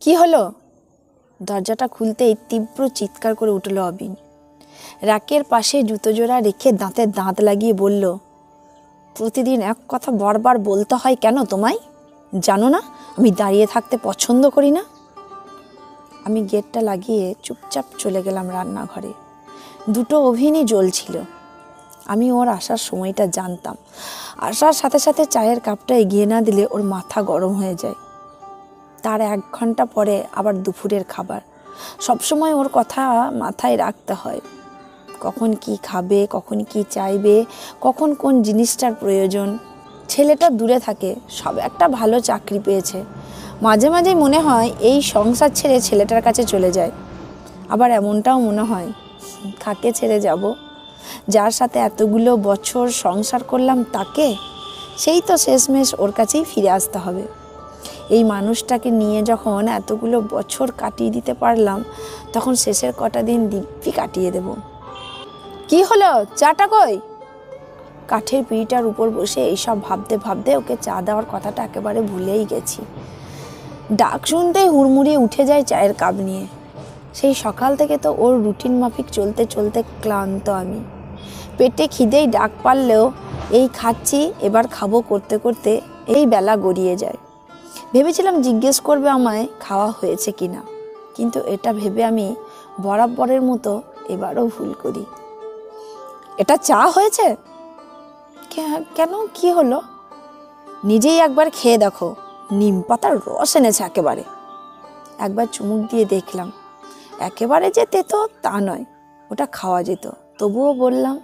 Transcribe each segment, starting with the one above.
কি হলো? দরজাটা খুলতেই তীব্র চিৎকার করে উঠল অবিন। রাকের পাশে জুতো জোড়া রেখে দাঁতে দাঁত লাগিয়ে বলল, প্রতিদিন এক কথা বারবার বলতে হয় কেন তোমায়? জানো না আমি দাঁড়িয়ে থাকতে পছন্দ করি না? আমি গেটটা লাগিয়ে চুপচাপ চলে গেলাম রান্নাঘরে। দুটো ওভেনই জ্বলছিল। আমি ওর আসার সময়টা জানতাম। আসার সাথে সাথে চায়ের কাপটা এগিয়ে না দিলে ওর মাথা গরম হয়ে যায়। তার 1 ঘন্টা পরে আবার দুপুরের খাবার। সবসময় ওর কথা মাথায় রাখতে হয়। কখন কি খাবে, কখন কি চাইবে, কখন কোন জিনিসটার প্রয়োজন। ছেলেটা দূরে থাকে, সব একটা ভালো চাকরি পেয়েছে। মাঝে মাঝে মনে হয় এই সংসার ছেড়ে ছেলেটার কাছে চলে যায়। আবার এমনটাও মনে হয় কাকে ছেড়ে যাব? যার সাথে এতগুলো বছর সংসার করলাম তাকে, সেই তো শেষমেশ ওর কাছেই ফিরে আসতে হবে। এই মানুষটাকে নিয়ে যখন এতগুলো বছর কাটিয়ে দিতে পারলাম, তখন শেষের কটা দিন দিব্যি কাটিয়ে দেব। কি হলো, চাটা কই? কাঠের পিঁড়িটার উপর বসে এইসব ভাবতে ভাবতে ওকে চা দেওয়ার কথাটা একেবারে ভুলেই গেছি। ডাক শুনতেই হুড়মুড়িয়ে উঠে যায় চায়ের কাপ নিয়ে। সেই সকাল থেকে তো ওর রুটিন মাফিক চলতে চলতে ক্লান্ত আমি। পেটে খিদেই ডাক পারলেও এই খাচ্ছি এবার খাবো করতে করতে এই বেলা গড়িয়ে যায়। ভেবেছিলাম জিজ্ঞেস করবে আমায় খাওয়া হয়েছে কিনা, কিন্তু এটা ভেবে আমি বরাবরের মতো এবারও ভুল করি। এটা চা হয়েছে? কেন, কি হলো? নিজেই একবার খেয়ে দেখো, নিম পাতার রস এনেছে একেবারে। একবার চুমুক দিয়ে দেখলাম, একেবারে যে তেতো তা নয়, ওটা খাওয়া যেত। তবুও বললাম,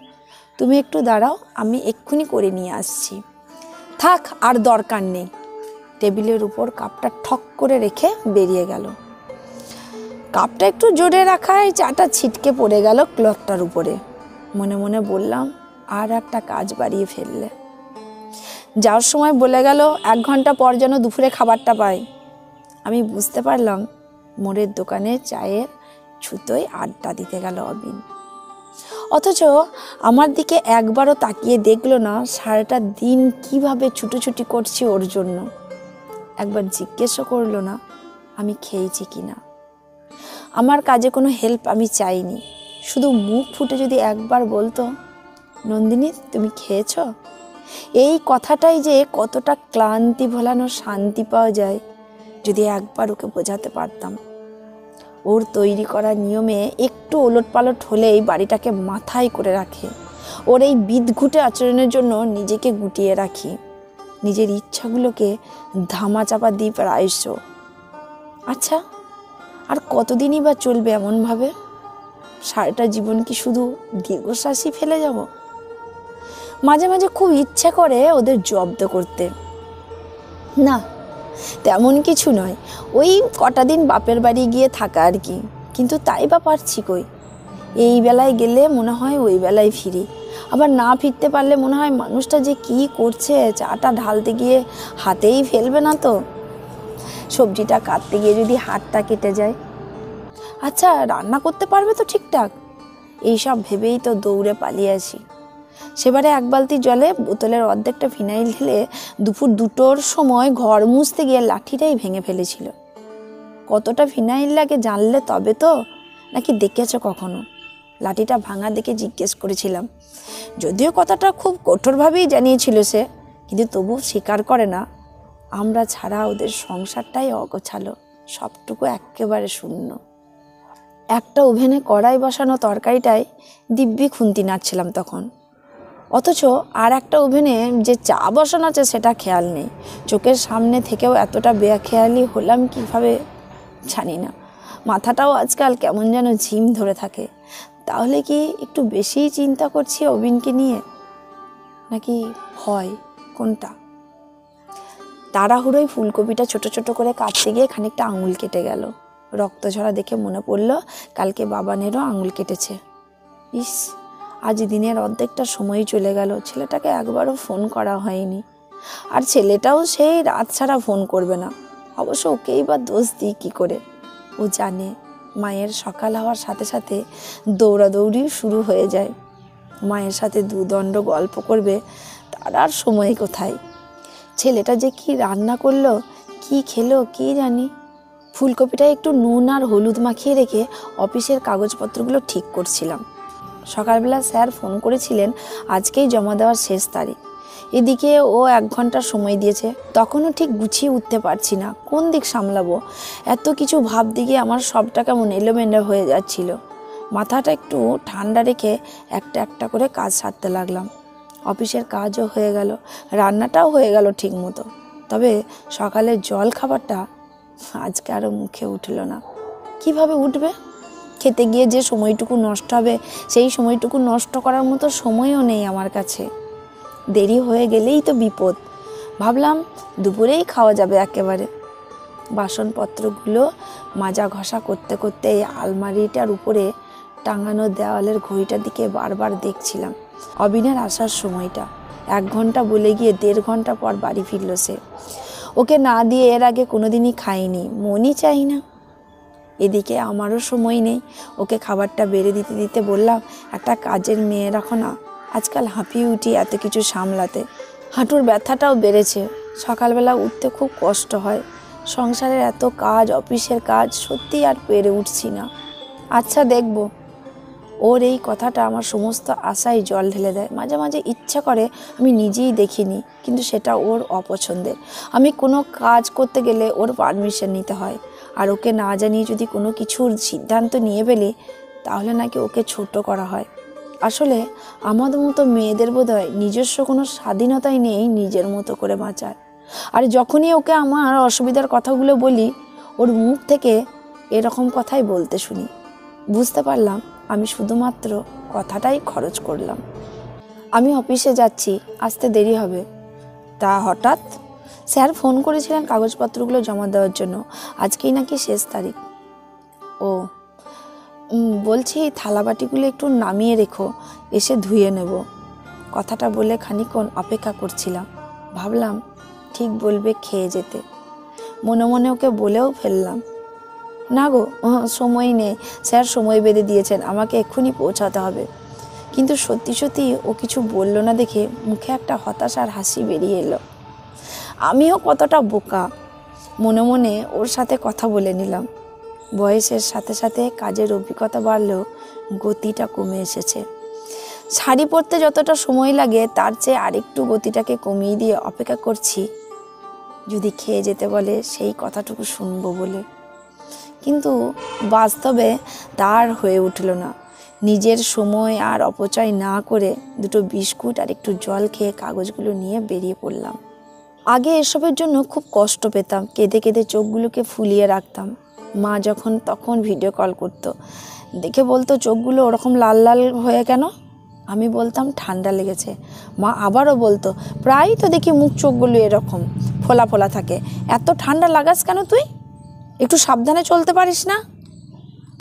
তুমি একটু দাঁড়াও, আমি এক্ষুনি করে নিয়ে আসছি। থাক, আর দরকার নেই। টেবিলের উপর কাপটা ঠক করে রেখে বেরিয়ে গেল। কাপটা একটু জোরে রাখায় চাটা ছিটকে পড়ে গেল ক্লথটার উপরে। মনে মনে বললাম, আর একটা কাজ বাড়িয়ে ফেললে। যাওয়ার সময় বলে গেল 1 ঘন্টা পর যেন দুপুরে খাবারটা পাই। আমি বুঝতে পারলাম মোড়ের দোকানে চায়ের ছুতোয় আড্ডা দিতে গেল অবিন। অথচ আমার দিকে একবারও তাকিয়ে দেখলো না সারাটা দিন কিভাবে ছুটোছুটি করছি ওর জন্য। একবার জিজ্ঞেসও করলো না আমি খেয়েছি কিনা। আমার কাজে কোনো হেল্প আমি চাইনি, শুধু মুখ ফুটে যদি একবার বলতো, নন্দিনী তুমি খেয়েছো? এই কথাটাই যে কতটা ক্লান্তি ভোলানো শান্তি পাওয়া যায় যদি একবার ওকে বোঝাতে পারতাম। ওর তৈরি করা নিয়মে একটু ওলটপালট হলেই বাড়িটাকে মাথায় করে রাখে। ওর এই বিদঘুটে আচরণের জন্য নিজেকে গুটিয়ে রাখি, নিজের ইচ্ছাগুলোকে ধামাচাপা দিই প্রায়শ। আচ্ছা, আর কতদিনই বা চলবে এমনভাবে? সারাটা জীবন কি শুধু দীর্ঘশ্বাসই ফেলে যাব? মাঝে মাঝে খুব ইচ্ছে করে ওদের জব্দ করতে। না, তেমন কিছু নয়, ওই কটা দিন বাপের বাড়ি গিয়ে থাকা আর কি। কিন্তু তাই বা পারছি কই? এই বেলায় গেলে মনে হয় ওই বেলায় ফিরি, আবার না ফিরতে পারলে মনে হয় মানুষটা যে কি করছে, চাটা ঢালতে গিয়ে হাতেই ফেলবে না তো, সবজিটা কাটতে গিয়ে যদি হাতটা কেটে যায়। আচ্ছা, রান্না করতে পারবে তো ঠিকঠাক? এইসব ভেবেই তো দৌড়ে পালিয়ে আসি। সেবারে 1 বালতি জলে বোতলের অর্ধেকটা ফিনাইল ঢেলে দুপুর 2টোর সময় ঘর মুছতে গিয়ে লাঠিটাই ভেঙে ফেলেছিল। কতটা ফিনাইল লাগে জানলে তবে তো, নাকি দেখেছ কখনো? লাঠিটা ভাঙা দেখে জিজ্ঞেস করেছিলাম। যদিও কথাটা খুব কঠোরভাবেই জানিয়েছিল সে, কিন্তু তবু স্বীকার করে না। আমরা ছাড়া ওদের সংসারটাই অগোছালো, সবটুকু একেবারে শূন্য। একটা ওভেনে কড়াই বসানো তরকারিটায় দিব্যি খুন্তি নাড়ছিলাম তখন। অথচ আর একটা ওভেনে যে চা বসানো আছে সেটা খেয়াল নেই। চোখের সামনে থেকেও এতটা বেখেয়ালি হলাম কিভাবে জানি না। মাথাটাও আজকাল কেমন যেন ঝিম ধরে থাকে। তাহলে কি একটু বেশিই চিন্তা করছি অবিনকে নিয়ে, নাকি ভয়, কোনটা? তাড়াহুড়োয় ফুলকপিটা ছোট ছোট করে কাটতে গিয়ে খানিকটা আঙুল কেটে গেল। রক্ত ঝরা দেখে মনে পড়ল কালকে বাবানেরও আঙুল কেটেছে। ইস, আজ দিনের অর্ধেকটা সময় চলে গেল, ছেলেটাকে একবারও ফোন করা হয়নি। আর ছেলেটাও সেই রাত ছাড়া ফোন করবে না। অবশ্য ওকেই বা দোষ দিই কী করে? ও জানে মায়ের সকাল হওয়ার সাথে সাথে দৌড়াদৌড়ি শুরু হয়ে যায়। মায়ের সাথে দুদণ্ড গল্প করবে, তার আর সময় কোথায়? ছেলেটা যে কি রান্না করলো, কি খেলো কি জানি, ফুলকপিটা একটু নুন আর হলুদ মাখিয়ে রেখে অফিসের কাগজপত্রগুলো ঠিক করছিলাম। সকালবেলা স্যার ফোন করেছিলেন আজকেই জমা দেওয়ার শেষ তারিখ। এদিকে ও 1 ঘন্টা সময় দিয়েছে। তখনও ঠিক গুছিয়ে উঠতে পারছি না, কোন দিক সামলাবো। এত কিছু ভাব দিকে আমার সবটা কেমন এলোমেলো হয়ে যাচ্ছিল। মাথাটা একটু ঠান্ডা রেখে একটা একটা করে কাজ সারতে লাগলাম। অফিসের কাজও হয়ে গেল, রান্নাটাও হয়ে গেল ঠিক মতো। তবে সকালের জল খাবারটা আজকে আরও মুখে উঠল না। কিভাবে উঠবে? খেতে গিয়ে যে সময়টুকু নষ্ট হবে, সেই সময়টুকু নষ্ট করার মতো সময়ও নেই আমার কাছে। দেরি হয়ে গেলেই তো বিপদ। ভাবলাম দুপুরেই খাওয়া যাবে একেবারে। বাসনপত্রগুলো মাজা ঘষা করতে করতে এই আলমারিটার উপরে টাঙানো দেওয়ালের ঘড়িটার দিকে বারবার দেখছিলাম। অবিনের আসার সময়টা। 1 ঘন্টা বলে গিয়ে 1.5 ঘন্টা পর বাড়ি ফিরল সে। ওকে না দিয়ে এর আগে কোনোদিনই খাইনি, মনই চাই না। এদিকে আমারও সময় নেই। ওকে খাবারটা বেড়ে দিতে দিতে বললাম, একটা কাজের মেয়ে রাখো না, আজকাল হাঁপিয়ে উঠি এত কিছু সামলাতে। হাঁটুর ব্যথাটাও বেড়েছে, সকালবেলা উঠতে খুব কষ্ট হয়। সংসারের এত কাজ, অফিসের কাজ, সত্যিই আর পেরে উঠছি না। আচ্ছা দেখব। ওর এই কথাটা আমার সমস্ত আশায় জল ঢেলে দেয়। মাঝে মাঝে ইচ্ছা করে আমি নিজেই দেখিনি, কিন্তু সেটা ওর অপছন্দের। আমি কোনো কাজ করতে গেলে ওর পারমিশন নিতে হয়। আর ওকে না জানিয়ে যদি কোনো কিছুর সিদ্ধান্ত নিয়ে ফেলি, তাহলে নাকি ওকে ছোট করা হয়। আসলে আমাদের মতো মেয়েদের বোধহয় নিজস্ব কোনো স্বাধীনতাই নেই নিজের মতো করে বাঁচার। আর যখনই ওকে আমার অসুবিধার কথাগুলো বলি, ওর মুখ থেকে এরকম কথাই বলতে শুনি। বুঝতে পারলাম আমি শুধুমাত্র কথাটাই খরচ করলাম। আমি অফিসে যাচ্ছি, আসতে দেরি হবে। তা হঠাৎ? স্যার ফোন করেছিলেন কাগজপত্রগুলো জমা দেওয়ার জন্য, আজকেই নাকি শেষ তারিখ। ও, বলছি থালাবাটিগুলো একটু নামিয়ে রেখো, এসে ধুয়ে নেব। কথাটা বলে খানিকক্ষণ অপেক্ষা করছিলাম। ভাবলাম ঠিক বলবে খেয়ে যেতে। মনে মনে ওকে বলেও ফেললাম, না গো, সময় নেই, স্যার সময় বেঁধে দিয়েছেন, আমাকে এক্ষুনি পৌঁছাতে হবে। কিন্তু সত্যি সত্যি ও কিছু বলল না দেখে মুখে একটা হতাশার হাসি বেরিয়ে এলো। আমিও কতটা বোকা, মনে মনে ওর সাথে কথা বলে নিলাম। বয়সের সাথে সাথে কাজের অভিজ্ঞতা বাড়লেও গতিটা কমে এসেছে। শাড়ি পরতে যতটা সময় লাগে তার চেয়ে আরেকটু গতিটাকে কমিয়ে দিয়ে অপেক্ষা করছি যদি খেয়ে যেতে বলে সেই কথাটুকু শুনবো বলে। কিন্তু বাস্তবে তার হয়ে উঠল না। নিজের সময় আর অপচয় না করে 2টো বিস্কুট আর একটু জল খেয়ে কাগজগুলো নিয়ে বেরিয়ে পড়লাম। আগে এসবের জন্য খুব কষ্ট পেতাম, কেঁদে কেঁদে চোখগুলোকে ফুলিয়ে রাখতাম। মা যখন তখন ভিডিও কল করতো, দেখে বলতো চোখগুলো ওরকম লাল লাল হয়ে কেন? আমি বলতাম ঠান্ডা লেগেছে। মা আবারও বলতো, প্রায়ই তো দেখি মুখ চোখগুলো এরকম ফোলা ফোলা থাকে, এত ঠান্ডা লাগাস কেন তুই? একটু সাবধানে চলতে পারিস না?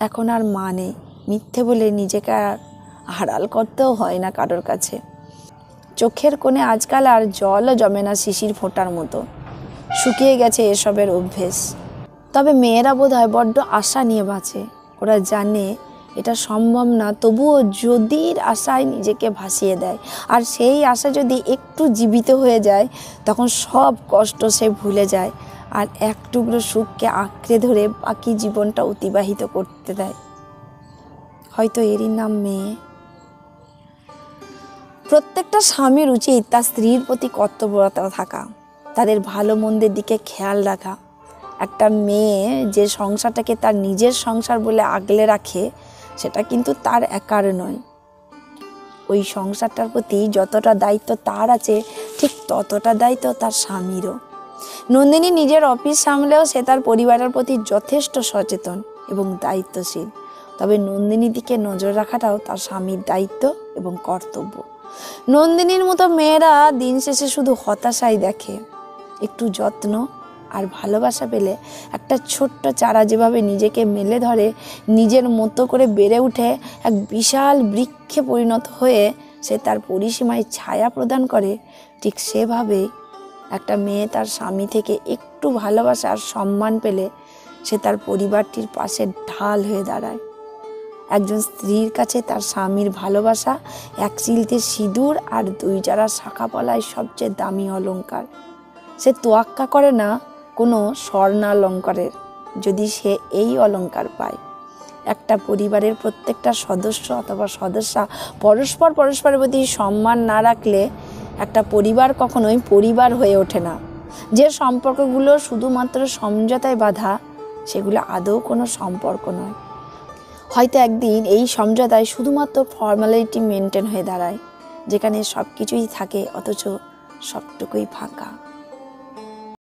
এখন আর মা নেই, মিথ্যে বলে নিজেকে আর আড়াল করতেও হয় না কারোর কাছে। চোখের কোণে আজকাল আর জলও জমে না শিশির ফোঁটার মতো, শুকিয়ে গেছে এসবের অভ্যেস। তবে মেয়েরা বোধহয় বড্ড আশা নিয়ে বাঁচে। ওরা জানে এটা সম্ভব না, তবুও যদির আশায় নিজেকে ভাসিয়ে দেয়। আর সেই আশা যদি একটু জীবিত হয়ে যায়, তখন সব কষ্ট সে ভুলে যায় আর এক টুকরো সুখকে আঁকড়ে ধরে বাকি জীবনটা অতিবাহিত করতে দেয়। হয়তো এরই নাম মেয়ে। প্রত্যেকটা স্বামীর উচিত তার স্ত্রীর প্রতি কর্তব্যরত থাকা, তাদের ভালো মন্দের দিকে খেয়াল রাখা। একটা মেয়ে যে সংসারটাকে তার নিজের সংসার বলে আগলে রাখে, সেটা কিন্তু তার একার নয়। ওই সংসারটার প্রতি যতটা দায়িত্ব তার আছে, ঠিক ততটা দায়িত্ব তার স্বামীরও। নন্দিনী নিজের অফিস সামলেও সে তার পরিবারের প্রতি যথেষ্ট সচেতন এবং দায়িত্বশীল। তবে নন্দিনীর দিকে নজর রাখাটাও তার স্বামীর দায়িত্ব এবং কর্তব্য। নন্দিনীর মতো মেয়েরা দিন শেষে শুধু হতাশাই দেখে। একটু যত্ন আর ভালোবাসা পেলে একটা ছোট্ট চারা যেভাবে নিজেকে মেলে ধরে, নিজের মতো করে বেড়ে উঠে এক বিশাল বৃক্ষে পরিণত হয়ে সে তার পরিসীমায় ছায়া প্রদান করে, ঠিক সেভাবে একটা মেয়ে তার স্বামী থেকে একটু ভালোবাসা আর সম্মান পেলে সে তার পরিবারটির পাশে ঢাল হয়ে দাঁড়ায়। একজন স্ত্রীর কাছে তার স্বামীর ভালোবাসা 1 চিলতে সিঁদুর আর 2 জারা শাখা পলায় সবচেয়ে দামি অলংকার। সে তোয়াক্কা করে না কোনো স্বর্ণালঙ্কারের। যদি সে এই অলংকার পায়। একটা পরিবারের প্রত্যেকটা সদস্য অথবা সদস্যা পরস্পরের প্রতি সম্মান না রাখলে একটা পরিবার কখনোই পরিবার হয়ে ওঠে না। যে সম্পর্কগুলো শুধুমাত্র সমঝোতায় বাঁধা, সেগুলো আদৌ কোনো সম্পর্ক নয়। হয়তো একদিন এই সমঝোতায় শুধুমাত্র ফর্মালিটি মেনটেন হয়ে দাঁড়ায়, যেখানে সব কিছুই থাকে অথচ সবটুকুই ফাঁকা।